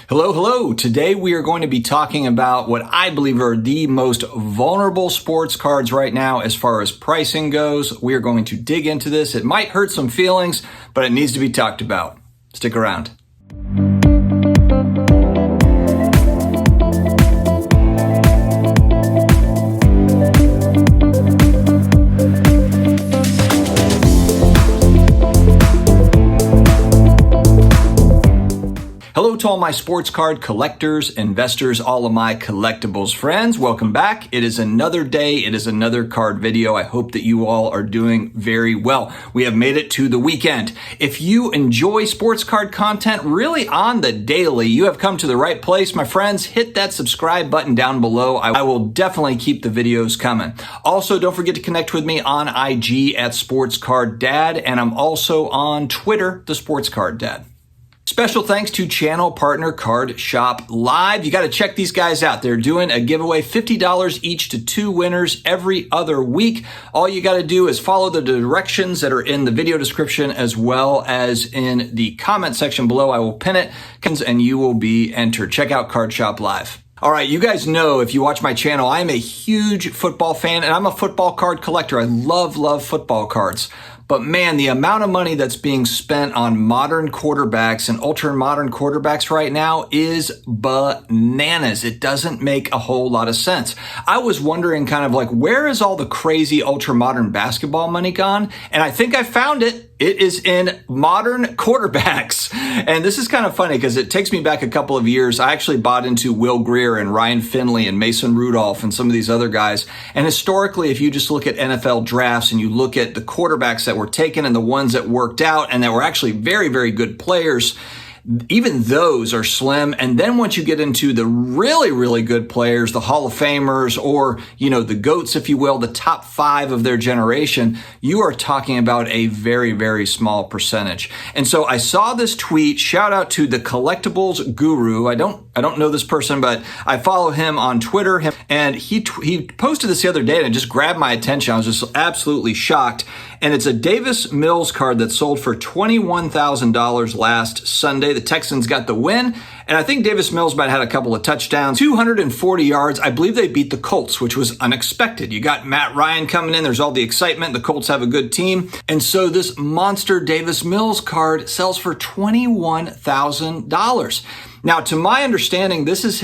Hello, hello. Today we are going to be talking about what I believe are the most vulnerable sports cards right now as far as pricing goes. We are going to dig into this. It might hurt some feelings, but it needs to be talked about. Stick around. Hello to all my sports card collectors, investors, all of my collectibles friends. Welcome back. It is another day. It is another card video. I hope that you all are doing very well. We have made it to the weekend. If you enjoy sports card content really on the daily, you have come to the right place, my friends. Hit that subscribe button down below. I will definitely keep the videos coming. Also, don't forget to connect with me on IG at SportsCardDad, and I'm also on Twitter, the SportsCardDad. Special thanks to channel partner Card Shop Live. You got to check these guys out. They're doing a giveaway, $50 each to 2 winners every other week. All you got to do is follow the directions that are in the video description as well as in the comment section below. I will pin it and you will be entered. Check out Card Shop Live. All right, you guys know if you watch my channel, I am a huge football fan and I'm a football card collector. I love football cards. But man, the amount of money that's being spent on modern quarterbacks and ultra modern quarterbacks right now is bananas. It doesn't make a whole lot of sense. I was wondering kind of like, where is all the crazy ultra modern basketball money gone? And I think I found it. It is in modern quarterbacks. And this is kind of funny because it takes me back a couple of years. I actually bought into Will Grier and Ryan Finley and Mason Rudolph and some of these other guys. And historically, if you just look at NFL drafts and you look at the quarterbacks that were taken and the ones that worked out and that were actually very good players, even those are slim. And then once you get into the really good players, the Hall of Famers or, the GOATs, if you will, the top 5 of their generation, you are talking about a very small percentage. And so I saw this tweet, shout out to the collectibles guru. I don't know this person, but I follow him on Twitter. And he posted this the other day and it just grabbed my attention. I was just absolutely shocked. And it's a Davis Mills card that sold for $21,000 last Sunday. The Texans got the win. And I think Davis Mills might have had a couple of touchdowns, 240 yards. I believe they beat the Colts, which was unexpected. You got Matt Ryan coming in. There's all the excitement. The Colts have a good team. And so this monster Davis Mills card sells for $21,000. Now, to my understanding, this is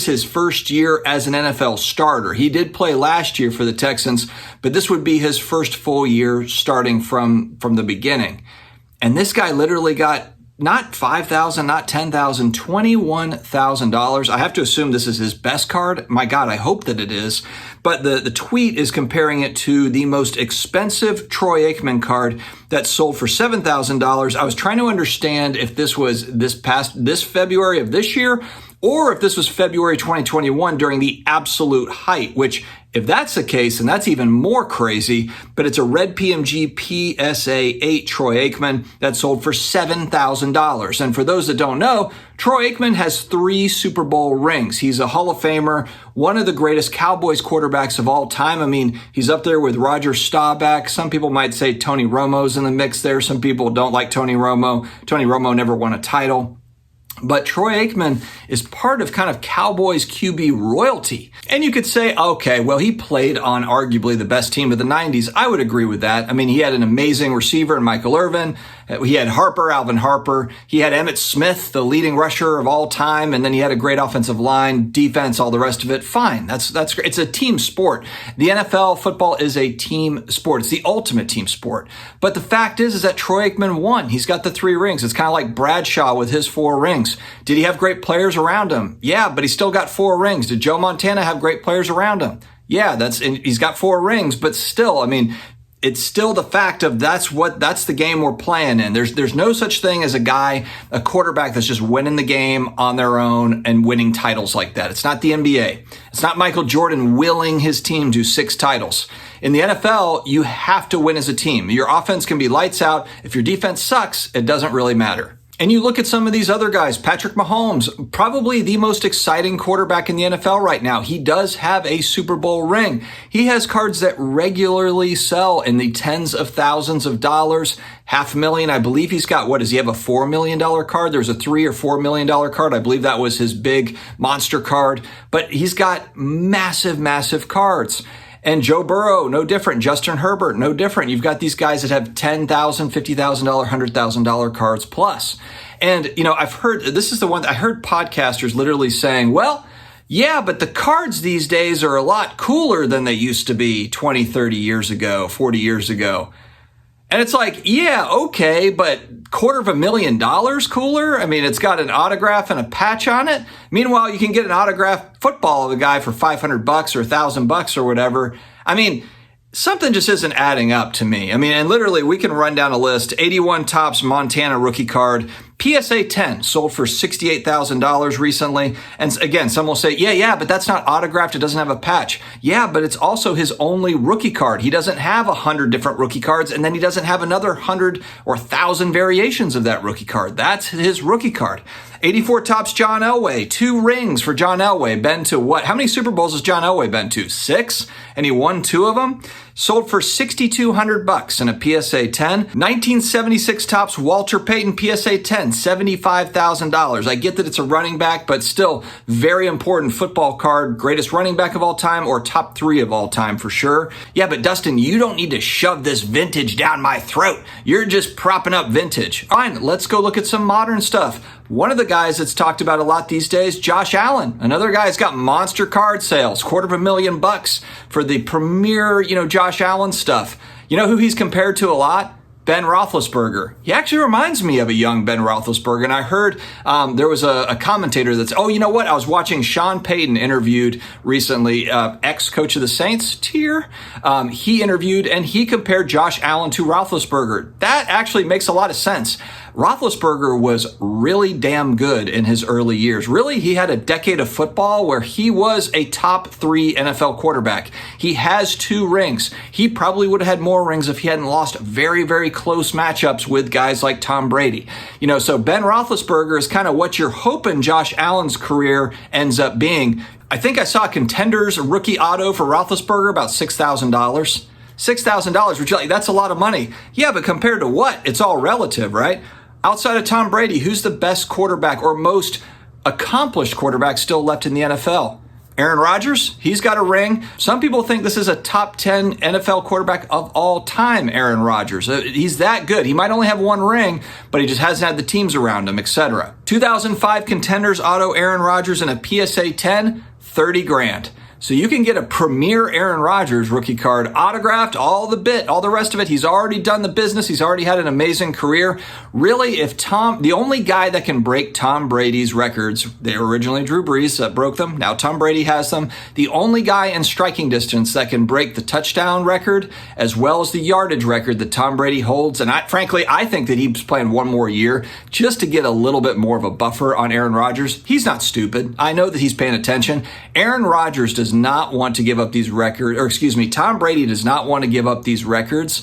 his first year as an NFL starter. He did play last year for the Texans, but this would be his first full year starting from the beginning. And this guy literally got not $5,000, not $10,000, $21,000. I have to assume this is his best card. My God, I hope that it is. But the tweet is comparing it to the most expensive Troy Aikman card that sold for $7,000. I was trying to understand if this was this February of this year or if this was February 2021 during the absolute height, which if that's the case, then that's even more crazy. But it's a red PMG PSA 8 Troy Aikman that sold for $7,000. And for those that don't know, Troy Aikman has 3 Super Bowl rings. He's a Hall of Famer, one of the greatest Cowboys quarterbacks of all time. I mean, he's up there with Roger Staubach. Some people might say Tony Romo's in the mix there. Some people don't like Tony Romo. Tony Romo never won a title. But Troy Aikman is part of kind of Cowboys QB royalty. And you could say, okay, well, he played on arguably the best team of the 90s. I would agree with that. I mean, he had an amazing receiver in Michael Irvin. He had Alvin Harper. He had Emmitt Smith, the leading rusher of all time. And then he had a great offensive line, defense, all the rest of it. Fine. That's great. It's a team sport. The NFL football is a team sport. It's the ultimate team sport. But the fact is that Troy Aikman won. He's got the 3 rings. It's kind of like Bradshaw with his 4 rings. Did he have great players around him? Yeah, but he still got 4 rings. Did Joe Montana have great players around him? Yeah, he's got 4 rings, but still, I mean, it's still the fact of that's the game we're playing in. There's no such thing as a quarterback that's just winning the game on their own and winning titles like that. It's not the NBA. It's not Michael Jordan willing his team to 6 titles. In the NFL, you have to win as a team. Your offense can be lights out. If your defense sucks, it doesn't really matter. And you look at some of these other guys, Patrick Mahomes, probably the most exciting quarterback in the NFL right now. He does have a Super Bowl ring. He has cards that regularly sell in the tens of thousands of dollars, $500,000. I believe he's got, what does he have, a $4 million card? There's a $3 or $4 million card. I believe that was his big monster card. But he's got massive, massive cards. And Joe Burrow, no different. Justin Herbert, no different. You've got these guys that have $10,000, $50,000, $100,000 cards plus. And, I've heard, this is the one, I heard podcasters literally saying, well, yeah, but the cards these days are a lot cooler than they used to be 20, 30 years ago, 40 years ago. And it's like, yeah, okay, but $250,000 cooler? I mean, it's got an autograph and a patch on it. Meanwhile, you can get an autographed football of a guy for $500 or $1,000 or whatever. I mean, something just isn't adding up to me. I mean, and literally we can run down a list. 81 Topps Montana rookie card. PSA 10 sold for $68,000 recently. And again, some will say, yeah, but that's not autographed. It doesn't have a patch. Yeah, but it's also his only rookie card. He doesn't have 100 different rookie cards, and then he doesn't have another 100 or 1,000 variations of that rookie card. That's his rookie card. 84 Topps John Elway, 2 rings for John Elway. Been to what? How many Super Bowls has John Elway been to? 6? And he won 2 of them. Sold for $6,200 in a PSA 10. 1976 Topps Walter Payton PSA 10, $75,000. I get that it's a running back, but still very important football card. Greatest running back of all time, or top 3 of all time for sure. Yeah, but Dustin, you don't need to shove this vintage down my throat. You're just propping up vintage. Fine, let's go look at some modern stuff. One of the guys that's talked about a lot these days, Josh Allen. Another guy's got monster card sales, $250,000 for the premier, Josh Allen stuff. You know who he's compared to a lot? Ben Roethlisberger. He actually reminds me of a young Ben Roethlisberger. And I heard there was a commentator that's, oh, you know what? I was watching Sean Payton interviewed recently, ex-coach of the Saints, tier. He interviewed and he compared Josh Allen to Roethlisberger. That actually makes a lot of sense. Roethlisberger was really damn good in his early years. Really, he had a decade of football where he was a top 3 NFL quarterback. He has 2 rings. He probably would have had more rings if he hadn't lost very, very close matchups with guys like Tom Brady. So Ben Roethlisberger is kind of what you're hoping Josh Allen's career ends up being. I think I saw Contenders rookie auto for Roethlisberger about $6,000. $6,000, which that's a lot of money. Yeah, but compared to what? It's all relative, right? Outside of Tom Brady, who's the best quarterback or most accomplished quarterback still left in the NFL? Aaron Rodgers, he's got a ring. Some people think this is a top 10 NFL quarterback of all time, Aaron Rodgers. He's that good. He might only have 1 ring, but he just hasn't had the teams around him, etc. 2005 Contenders auto Aaron Rodgers in a PSA 10, $30,000. So you can get a premier Aaron Rodgers rookie card, autographed, all the rest of it. He's already done the business. He's already had an amazing career. Really, the only guy that can break Tom Brady's records, they were originally Drew Brees that broke them. Now Tom Brady has them. The only guy in striking distance that can break the touchdown record as well as the yardage record that Tom Brady holds. And frankly, I think that he's playing 1 more year just to get a little bit more of a buffer on Aaron Rodgers. He's not stupid. I know that he's paying attention. Aaron Rodgers does not want to give up these records, Tom Brady does not want to give up these records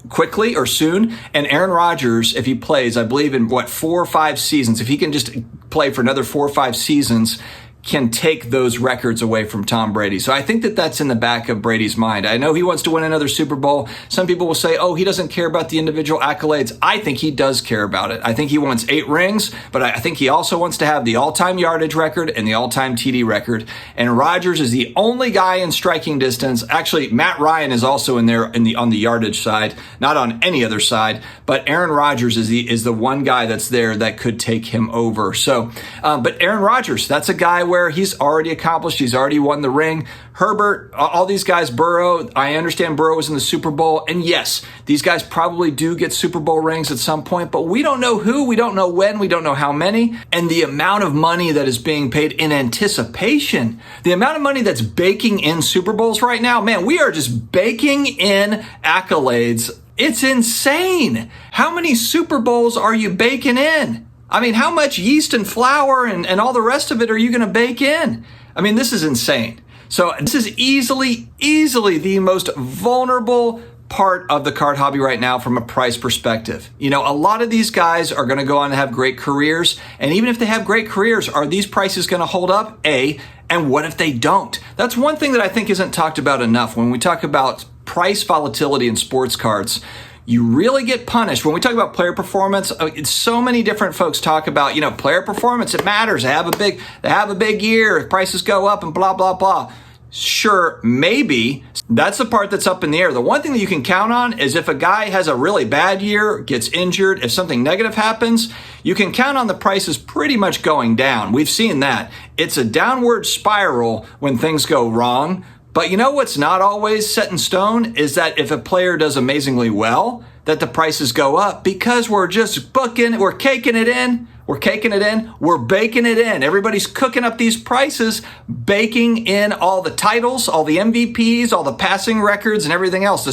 quickly or soon. And Aaron Rodgers, if he plays, I believe in 4 or 5 seasons, if he can just play for another 4 or 5 seasons, can take those records away from Tom Brady. So I think that that's in the back of Brady's mind. I know he wants to win another Super Bowl. Some people will say, oh, he doesn't care about the individual accolades. I think he does care about it. I think he wants 8 rings, but I think he also wants to have the all-time yardage record and the all-time TD record. And Rodgers is the only guy in striking distance. Actually, Matt Ryan is also in there on the yardage side, not on any other side. But Aaron Rodgers is the one guy that's there that could take him over. So, but Aaron Rodgers, that's a guy where he's already accomplished. He's already won the ring. Herbert, all these guys, Burrow, I understand Burrow was in the Super Bowl. And yes, these guys probably do get Super Bowl rings at some point, but we don't know who, we don't know when, we don't know how many. And the amount of money that is being paid in anticipation, the amount of money that's baking in Super Bowls right now, man, we are just baking in accolades. It's insane. How many Super Bowls are you baking in? I mean, how much yeast and flour and all the rest of it are you going to bake in? I mean, this is insane. So this is easily the most vulnerable part of the card hobby right now from a price perspective. You know, a lot of these guys are going to go on to have great careers. And even if they have great careers, are these prices going to hold up? And what if they don't? That's one thing that I think isn't talked about enough when we talk about price volatility in sports cards. You really get punished. When we talk about player performance, so many different folks talk about, you know, player performance, it matters. They have a big year, if prices go up and blah, blah, blah. Sure, maybe. That's the part that's up in the air. The one thing that you can count on is if a guy has a really bad year, gets injured, if something negative happens, you can count on the prices pretty much going down. We've seen that. It's a downward spiral when things go wrong. But you know what's not always set in stone is that if a player does amazingly well, that the prices go up because we're just we're caking it in. We're caking it in. We're baking it in. Everybody's cooking up these prices, baking in all the titles, all the MVPs, all the passing records and everything else.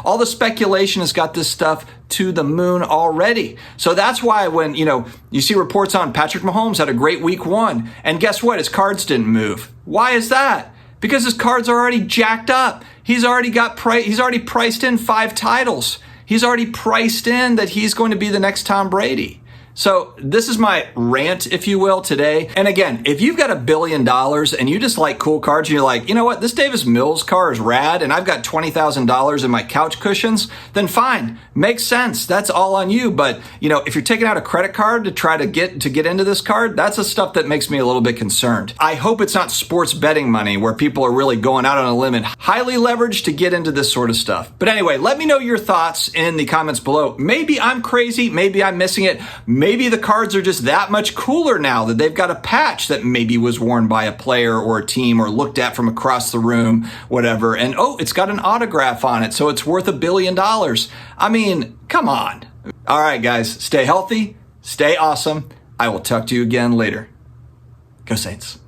All the speculation has got this stuff to the moon already. So that's why when, you see reports on Patrick Mahomes had a great week 1, and guess what? His cards didn't move. Why is that? Because his cards are already jacked up. He's already priced in 5 titles. He's already priced in that he's going to be the next Tom Brady. So this is my rant, if you will, today. And again, if you've got $1 billion and you just like cool cards and you're like, you know what, this Davis Mills car is rad and I've got $20,000 in my couch cushions, then fine, makes sense. That's all on you. But if you're taking out a credit card to try to get into this card, that's the stuff that makes me a little bit concerned. I hope it's not sports betting money where people are really going out on a limb and highly leveraged to get into this sort of stuff. But anyway, let me know your thoughts in the comments below. Maybe I'm crazy. Maybe I'm missing it. Maybe the cards are just that much cooler now that they've got a patch that maybe was worn by a player or a team or looked at from across the room, whatever. And it's got an autograph on it, so it's worth $1 billion. I mean, come on. All right, guys, stay healthy, stay awesome. I will talk to you again later. Go Saints.